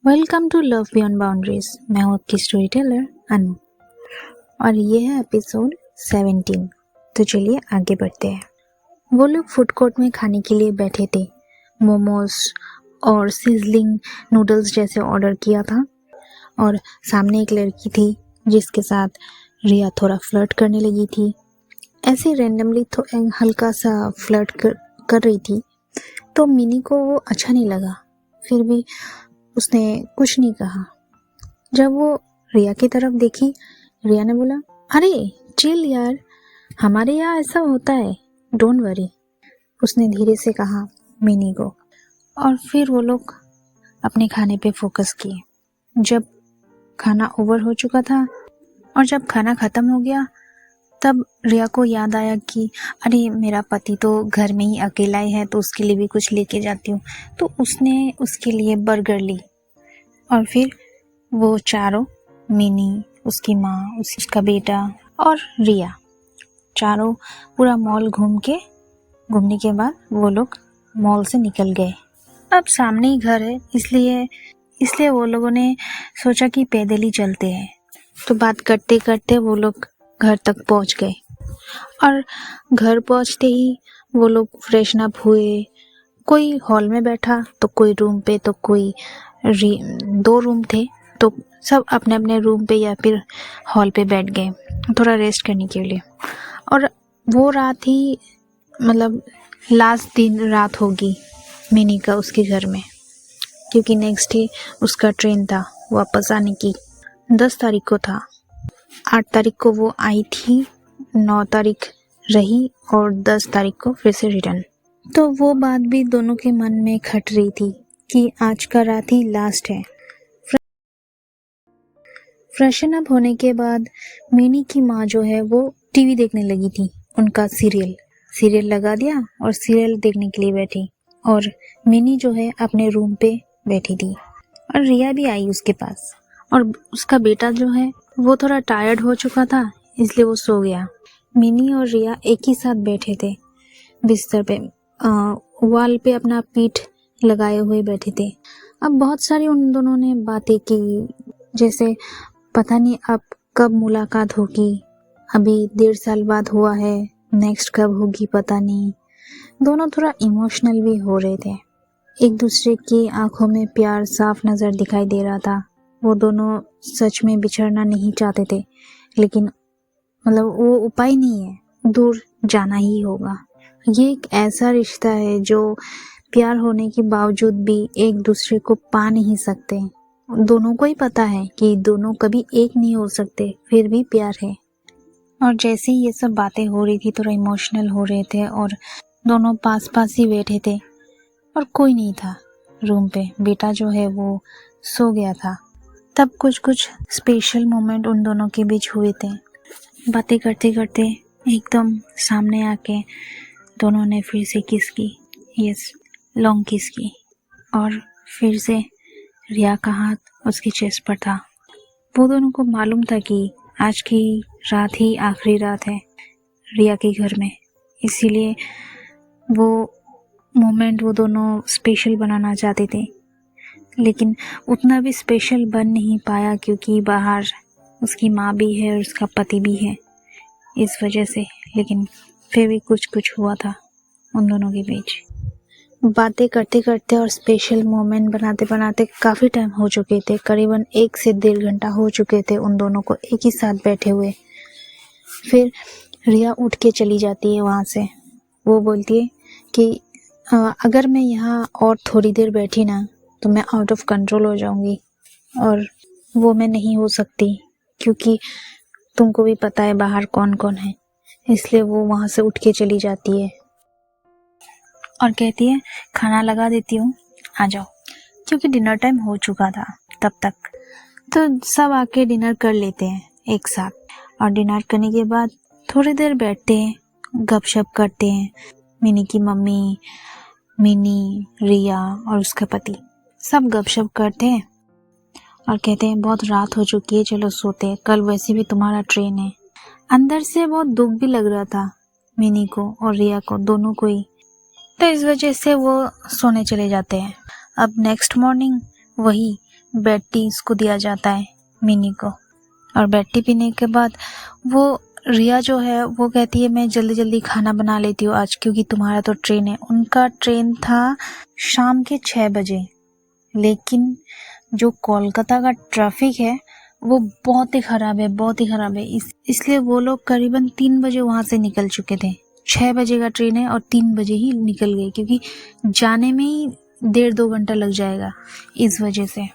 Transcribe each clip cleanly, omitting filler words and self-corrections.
Welcome to love beyond boundaries. मैं हूँ आपकी स्टोरी टेलर अनु और ये है एपिसोड 17। तो चलिए आगे बढ़ते हैं। वो लोग फूड कोर्ट में खाने के लिए बैठे थे। मोमोज और सिजलिंग नूडल्स जैसे ऑर्डर किया था और सामने एक लड़की थी जिसके साथ रिया थोड़ा फ्लर्ट करने लगी थी। ऐसे रैंडमली तो हल्का सा फ्लर्ट कर रही थी, तो मिनी को वो अच्छा नहीं लगा। फिर भी उसने कुछ नहीं कहा। जब वो रिया की तरफ देखी, रिया ने बोला, अरे चिल यार, हमारे यहाँ ऐसा होता है, डोंट वरी। उसने धीरे से कहा मिनी को। और फिर वो लोग अपने खाने पे फोकस किए। जब खाना ओवर हो चुका था और जब खाना ख़त्म हो गया, तब रिया को याद आया कि अरे मेरा पति तो घर में ही अकेला ही है, तो उसके लिए भी कुछ लेके जाती हूँ। तो उसने उसके लिए बर्गर ली और फिर वो चारों, मिनी, उसकी माँ, उसका बेटा और रिया, चारों पूरा मॉल घूमने के बाद वो लोग मॉल से निकल गए। अब सामने ही घर है, इसलिए वो लोगों ने सोचा कि पैदल ही चलते हैं। तो बात करते करते वो लोग घर तक पहुंच गए और घर पहुंचते ही वो लोग फ्रेशन अप हुए। कोई हॉल में बैठा तो कोई रूम पे, तो कोई 2 रूम थे, तो सब अपने अपने रूम पे या फिर हॉल पे बैठ गए थोड़ा रेस्ट करने के लिए। और वो रात ही मतलब लास्ट दिन रात होगी मिनी का उसके घर में, क्योंकि नेक्स्ट डे उसका ट्रेन था वापस आने की। 10 तारीख को था, 8 तारीख को वो आई थी, 9 तारीख रही और 10 तारीख को फिर से रिटर्न। तो वो बात भी दोनों के मन में खट रही थी कि आज का रात ही लास्ट है। फ्रेशन अप होने के बाद मिनी की माँ जो है वो टीवी देखने लगी थी। उनका सीरियल लगा दिया और सीरियल देखने के लिए बैठी। और मिनी जो है अपने रूम पे बैठी थी और रिया भी आई उसके पास। और उसका बेटा जो है वो थोड़ा टायर्ड हो चुका था, इसलिए वो सो गया। मिनी और रिया एक ही साथ बैठे थे बिस्तर पे, वॉल पे अपना पीठ लगाए हुए बैठे थे। अब बहुत सारी उन दोनों ने बातें की, जैसे पता नहीं अब कब मुलाकात होगी, अभी 1.5 साल बाद हुआ है, नेक्स्ट कब होगी पता नहीं। दोनों थोड़ा इमोशनल भी हो रहे थे। एक दूसरे की आंखों में प्यार साफ नज़र दिखाई दे रहा था। वो दोनों सच में बिछड़ना नहीं चाहते थे, लेकिन मतलब वो उपाय नहीं है, दूर जाना ही होगा। ये एक ऐसा रिश्ता है जो प्यार होने के बावजूद भी एक दूसरे को पा नहीं सकते। दोनों को ही पता है कि दोनों कभी एक नहीं हो सकते, फिर भी प्यार है। और जैसे ही ये सब बातें हो रही थी, थोड़ा इमोशनल हो रहे थे और दोनों पास पास ही बैठे थे और कोई नहीं था रूम पे। बेटा जो है वो सो गया था। तब कुछ स्पेशल मोमेंट उन दोनों के बीच हुए थे। बातें करते करते एकदम सामने आके दोनों ने फिर से किस की, यस, लॉन्ग किस की। और फिर से रिया का हाथ उसकी चेस्ट पर था। वो दोनों को मालूम था कि आज की रात ही आखिरी रात है रिया के घर में, इसीलिए वो मोमेंट वो दोनों स्पेशल बनाना चाहते थे। लेकिन उतना भी स्पेशल बन नहीं पाया, क्योंकि बाहर उसकी माँ भी है और उसका पति भी है, इस वजह से। लेकिन फिर भी कुछ हुआ था उन दोनों के बीच। बातें करते करते और स्पेशल मोमेंट बनाते बनाते काफ़ी टाइम हो चुके थे, करीबन 1 से 1.5 घंटा हो चुके थे उन दोनों को एक ही साथ बैठे हुए। फिर रिया उठ के चली जाती है वहाँ से। वो बोलती है कि अगर मैं यहाँ और थोड़ी देर बैठी ना तो मैं आउट ऑफ कंट्रोल हो जाऊँगी, और वो मैं नहीं हो सकती, क्योंकि तुमको भी पता है बाहर कौन कौन है। इसलिए वो वहाँ से उठ के चली जाती है और कहती है खाना लगा देती हूँ, आ जाओ, क्योंकि डिनर टाइम हो चुका था तब तक। तो सब आके डिनर कर लेते हैं एक साथ, और डिनर करने के बाद थोड़ी देर बैठते हैं, गपशप करते हैं। मिनी की मम्मी, मिनी, रिया और उसका पति सब गपशप करते हैं और कहते हैं बहुत रात हो चुकी है, चलो सोते हैं, कल वैसे भी तुम्हारा ट्रेन है। अंदर से बहुत दुख भी लग रहा था मिनी को और रिया को, दोनों को ही। तो इस वजह से वो सोने चले जाते हैं। अब नेक्स्ट मॉर्निंग वही बेड टी इसको दिया जाता है मिनी को। और बेड टी पीने के बाद वो रिया जो है वो कहती है मैं जल्दी जल्दी खाना बना लेती हूँ आज, क्योंकि तुम्हारा तो ट्रेन है। उनका ट्रेन था शाम के 6 बजे, लेकिन जो कोलकाता का ट्रैफिक है वो बहुत ही ख़राब है, बहुत ही ख़राब है। इसलिए वो लोग करीबन 3 बजे वहाँ से निकल चुके थे। 6 बजे का ट्रेन है और 3 बजे ही निकल गए, क्योंकि जाने में ही 1.5-2 घंटा लग जाएगा इस वजह से।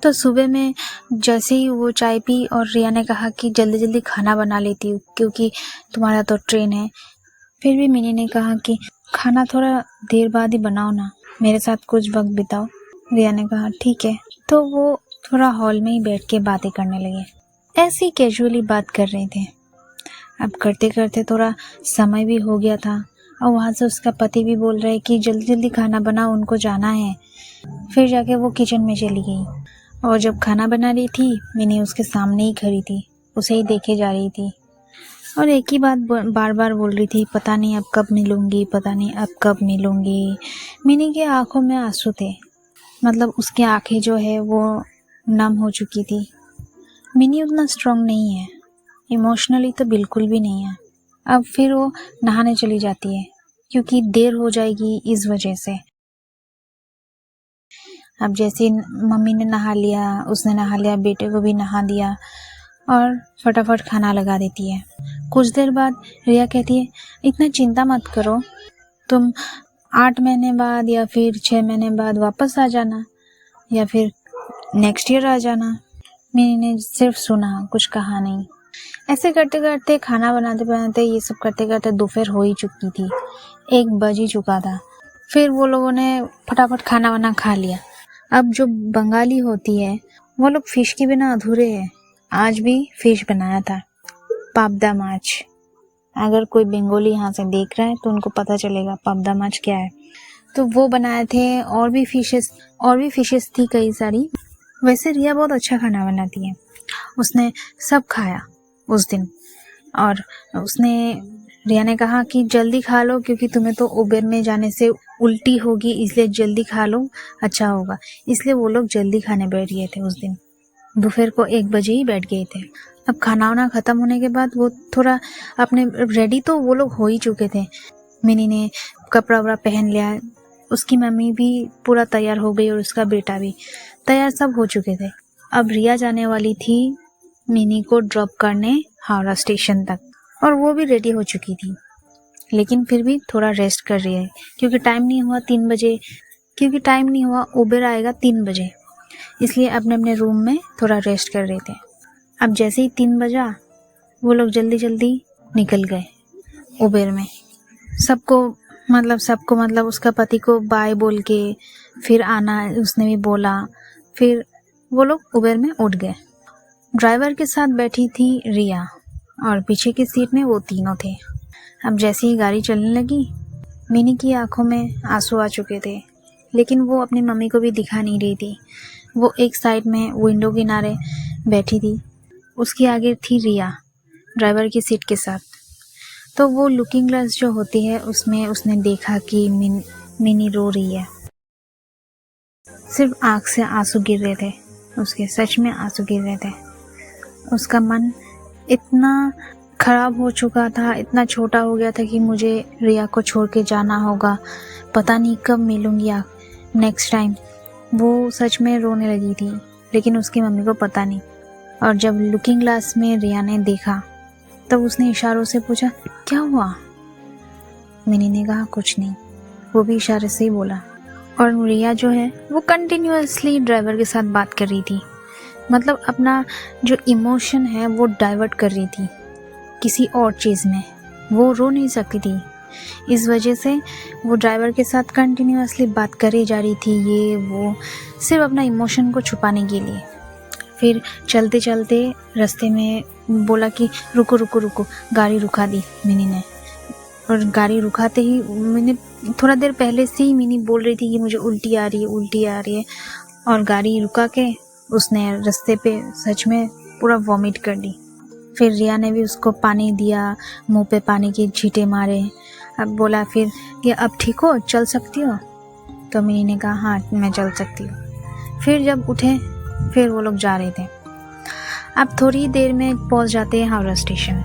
तो सुबह में जैसे ही वो चाय पी और रिया ने कहा कि जल्दी जल्दी खाना बना लेती हूँ क्योंकि तुम्हारा तो ट्रेन है। फिर भी मिनी ने कहा कि खाना थोड़ा देर बाद ही बनाओ ना, मेरे साथ कुछ वक्त बिताओ। रिया ने कहा ठीक है। तो वो थोड़ा हॉल में ही बैठ के बातें करने लगे, ऐसे ही कैजुअली बात कर रहे थे। अब करते करते थोड़ा समय भी हो गया था और वहाँ से उसका पति भी बोल रहे कि जल्दी जल्दी खाना बनाओ, उनको जाना है। फिर जाके वो किचन में चली गई और जब खाना बना रही थी मिनी उसके सामने ही खड़ी थी, उसे ही देखे जा रही थी और एक ही बात बार बार बोल रही थी, पता नहीं अब कब मिलूंगी, पता नहीं अब कब मिलूंगी। मिनी के आंखों में आंसू थे, मतलब उसकी आंखें जो है वो नम हो चुकी थी। मिनी उतना स्ट्रांग नहीं है, इमोशनली तो बिल्कुल भी नहीं है। अब फिर वो नहाने चली जाती है क्योंकि देर हो जाएगी इस वजह से। अब जैसे मम्मी ने नहा लिया, उसने नहा लिया, बेटे को भी नहा दिया और फटाफट खाना लगा देती है। कुछ देर बाद रिया कहती है इतना चिंता मत करो, तुम 8 महीने बाद या फिर 6 महीने बाद वापस आ जाना या फिर नेक्स्ट ईयर आ जाना। मिनी ने सिर्फ सुना, कुछ कहा नहीं। ऐसे करते करते खाना बनाते बनाते ये सब करते करते दोपहर हो ही चुकी थी, 1 बज ही चुका था। फिर वो लोगों ने फटाफट खाना वाना खा लिया। अब जो बंगाली होती है वो लोग फिश के बिना अधूरे हैं। आज भी फिश बनाया था, पाबदा माछ। अगर कोई बंगाली यहाँ से देख रहा है तो उनको पता चलेगा पाबदा माछ क्या है। तो वो बनाए थे और भी फिशेस थी कई सारी। वैसे रिया बहुत अच्छा खाना बनाती है, उसने सब खाया उस दिन। और रिया ने कहा कि जल्दी खा लो क्योंकि तुम्हें तो उबेर में जाने से उल्टी होगी, इसलिए जल्दी खा लो, अच्छा होगा। इसलिए वो लोग जल्दी खाने बैठ गए थे उस दिन, दोपहर को 1 बजे ही बैठ गए थे। अब खाना वाना ख़त्म होने के बाद वो थोड़ा अपने रेडी तो वो लोग हो ही चुके थे। मिनी ने कपड़ा वपड़ा पहन लिया, उसकी मम्मी भी पूरा तैयार हो गई और उसका बेटा भी तैयार, सब हो चुके थे। अब रिया जाने वाली थी मिनी को ड्रॉप करने हावड़ा स्टेशन तक और वो भी रेडी हो चुकी थी, लेकिन फिर भी थोड़ा रेस्ट कर रही है क्योंकि टाइम नहीं हुआ 3 बजे, क्योंकि टाइम नहीं हुआ उबेर आएगा 3 बजे, इसलिए अपने अपने रूम में थोड़ा रेस्ट कर रहे थे। अब जैसे ही 3 बजा वो लोग जल्दी जल्दी निकल गए उबेर में। सबको मतलब उसका पति को बाय बोल के फिर आना उसने भी बोला। फिर वो लोग उबेर में उठ गए। ड्राइवर के साथ बैठी थी रिया और पीछे की सीट में वो तीनों थे। अब जैसे ही गाड़ी चलने लगी मिनी की आंखों में आंसू आ चुके थे, लेकिन वो अपनी मम्मी को भी दिखा नहीं रही थी। वो एक साइड में विंडो किनारे बैठी थी, उसके आगे थी रिया ड्राइवर की सीट के साथ। तो वो लुकिंग ग्लास जो होती है उसमें उसने देखा कि मिनी रो रही है। सिर्फ आँख से आंसू गिर रहे थे उसके, सच में आंसू गिर रहे थे। उसका मन इतना खराब हो चुका था, इतना छोटा हो गया था कि मुझे रिया को छोड़ के जाना होगा, पता नहीं कब मिलूंगी नेक्स्ट टाइम। वो सच में रोने लगी थी, लेकिन उसकी मम्मी को पता नहीं। और जब लुकिंग ग्लास में रिया ने देखा तब उसने इशारों से पूछा क्या हुआ। मिनी ने कहा कुछ नहीं, वो भी इशारे से ही बोला। और रिया जो है वो कंटिन्यूअसली ड्राइवर के साथ बात कर रही थी, मतलब अपना जो इमोशन है वो डाइवर्ट कर रही थी किसी और चीज़ में। वो रो नहीं सकती थी, इस वजह से वो ड्राइवर के साथ कंटिन्यूअसली बात करी जा रही थी, ये वो, सिर्फ अपना इमोशन को छुपाने के लिए। फिर चलते चलते रास्ते में बोला कि रुको रुको रुको, गाड़ी रुका दी मिनी ने। और गाड़ी रुकाते ही मैंने थोड़ा देर पहले से ही मिनी बोल रही थी कि मुझे उल्टी आ रही है, उल्टी आ रही है, और गाड़ी रुका के उसने रास्ते पे सच में पूरा वॉमिट कर दी। फिर रिया ने भी उसको पानी दिया, मुंह पे पानी की छींटे मारे। अब बोला फिर कि अब ठीक हो, चल सकती हो। तो मिनी ने कहा हाँ मैं चल सकती हूँ। फिर जब उठे फिर वो लोग जा रहे थे। अब थोड़ी देर में पहुंच जाते हैं हावड़ा स्टेशन।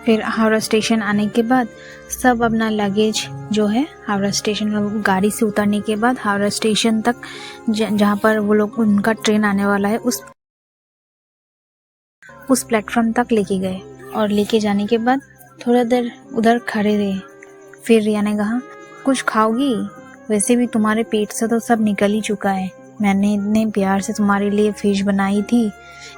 फिर हावड़ा स्टेशन आने के बाद सब अपना लगेज जो है हावड़ा स्टेशन में गाड़ी से उतरने के बाद हावड़ा स्टेशन तक जहाँ पर वो लोग उनका ट्रेन आने वाला है उस प्लेटफॉर्म तक लेके गए। और लेके जाने के बाद थोड़ा देर उधर खड़े रहे। फिर रिया ने कहा, कुछ खाओगी? वैसे भी तुम्हारे पेट से तो सब निकल ही चुका है। मैंने इतने प्यार से तुम्हारे लिए फिश बनाई थी,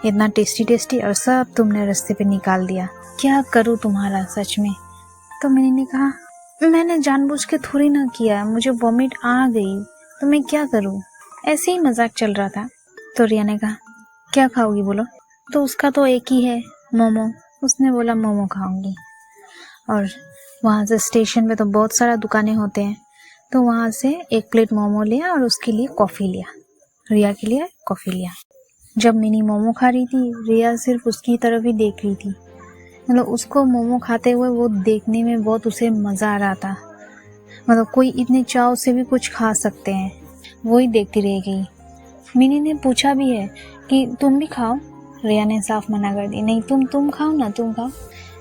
इतना टेस्टी टेस्टी, और सब तुमने रास्ते पे निकाल दिया। क्या करूँ तुम्हारा सच में? तो मैंने ने कहा, मैंने जानबूझ के थोड़ी ना किया, मुझे वॉमिट आ गई, तो मैं क्या करूँ, ऐसे ही मजाक चल रहा था। तो रिया ने कहा, क्या खाओगी बोलो? तो उसका तो एक ही है, मोमो। उसने बोला मोमो खाऊंगी। और वहाँ से स्टेशन पे तो बहुत सारा दुकानें होते हैं, तो वहाँ से एक प्लेट मोमो लिया और उसके लिए कॉफ़ी लिया, रिया के लिए कॉफ़ी लिया। जब मिनी मोमो खा रही थी, रिया सिर्फ उसकी तरफ ही देख रही थी। मतलब उसको मोमो खाते हुए वो देखने में बहुत उसे मज़ा आ रहा था। मतलब कोई इतने चाव से भी कुछ खा सकते हैं, वो ही देखती रह गई। मिनी ने पूछा भी है कि तुम भी खाओ। रिया ने साफ मना कर दी, नहीं तुम खाओ ना, तुम खाओ।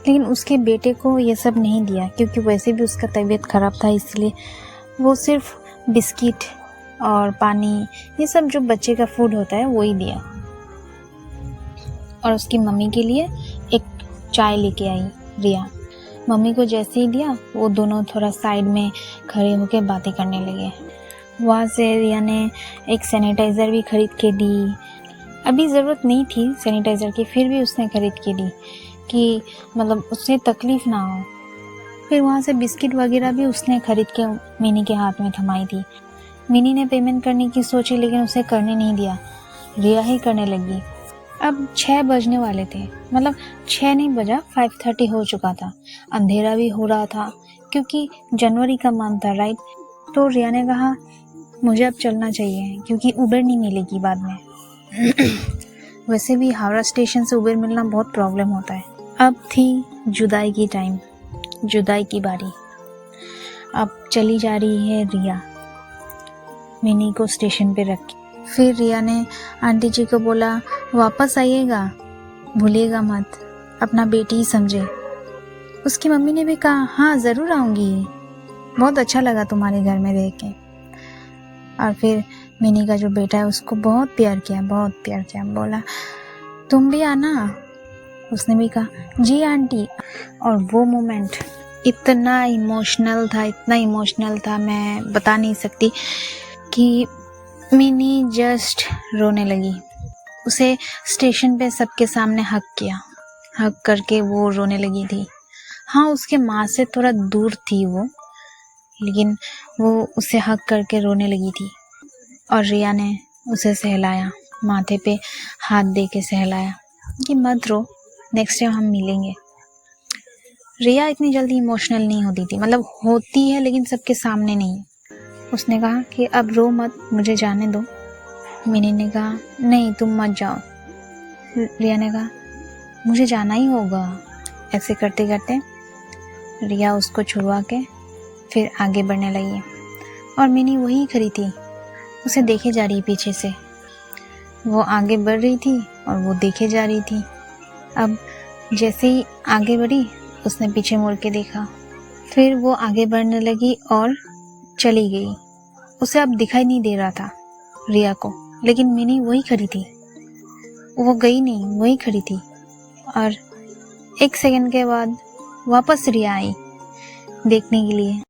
लेकिन उसके बेटे को ये सब नहीं दिया, क्योंकि वैसे भी उसका तबीयत ख़राब था, इसलिए वो सिर्फ बिस्किट और पानी, ये सब जो बच्चे का फूड होता है, वो ही दिया। और उसकी मम्मी के लिए एक चाय लेके आई रिया। मम्मी को जैसे ही दिया, वो दोनों थोड़ा साइड में खड़े होकर बातें करने लगे। वहाँ से रिया ने एक सैनिटाइज़र भी खरीद के दी। अभी ज़रूरत नहीं थी सैनिटाइज़र की, फिर भी उसने खरीद के दी कि मतलब उससे तकलीफ़ ना हो। फिर वहाँ से बिस्किट वगैरह भी उसने खरीद के मिनी के हाथ में थमाई थी। मिनी ने पेमेंट करने की सोची, लेकिन उसे करने नहीं दिया, रिया ही करने लगी। अब 6 बजने वाले थे, मतलब 6 नहीं बजा, 5:30 हो चुका था। अंधेरा भी हो रहा था, क्योंकि जनवरी का मंथ था, राइट। तो रिया ने कहा, मुझे अब चलना चाहिए, क्योंकि उबर नहीं मिलेगी बाद में। वैसे भी हावड़ा स्टेशन से उबर मिलना बहुत प्रॉब्लम होता है। अब थी जुदाई की टाइम, जुदाई की बारी। अब चली जा रही है रिया, मिनी को स्टेशन पे रख। फिर रिया ने आंटी जी को बोला, वापस आइएगा, भूलिएगा मत, अपना बेटी ही समझे। उसकी मम्मी ने भी कहा, हाँ ज़रूर आऊँगी, बहुत अच्छा लगा तुम्हारे घर में रह के। और फिर मिनी का जो बेटा है उसको बहुत प्यार किया, बहुत प्यार किया। बोला, तुम भी आना। उसने भी कहा, जी आंटी। और वो मोमेंट इतना इमोशनल था, इतना इमोशनल था, मैं बता नहीं सकती, कि मिनी जस्ट रोने लगी। उसे स्टेशन पे सबके सामने हक किया, हक करके वो रोने लगी थी। हाँ, उसके माँ से थोड़ा दूर थी वो, लेकिन वो उसे हक करके रोने लगी थी। और रिया ने उसे सहलाया, माथे पे हाथ दे के सहलाया कि मत रो, नेक्स्ट टाइम हम मिलेंगे। रिया इतनी जल्दी इमोशनल नहीं होती थी, मतलब होती है लेकिन सबके सामने नहीं। उसने कहा कि अब रो मत, मुझे जाने दो। मिनी ने कहा, नहीं तुम मत जाओ। रिया ने कहा, मुझे जाना ही होगा। ऐसे करते करते रिया उसको छुड़वा के फिर आगे बढ़ने लगी, और मिनी वही खड़ी थी, उसे देखे जा रही पीछे से। वो आगे बढ़ रही थी और वो देखे जा रही थी। अब जैसे ही आगे बढ़ी, उसने पीछे मुड़ के देखा, फिर वो आगे बढ़ने लगी और चली गई। उसे अब दिखाई नहीं दे रहा था रिया को, लेकिन मिनी वही खड़ी थी, वो गई नहीं, वही खड़ी थी। और 1 सेकंड के बाद वापस रिया आई देखने के लिए।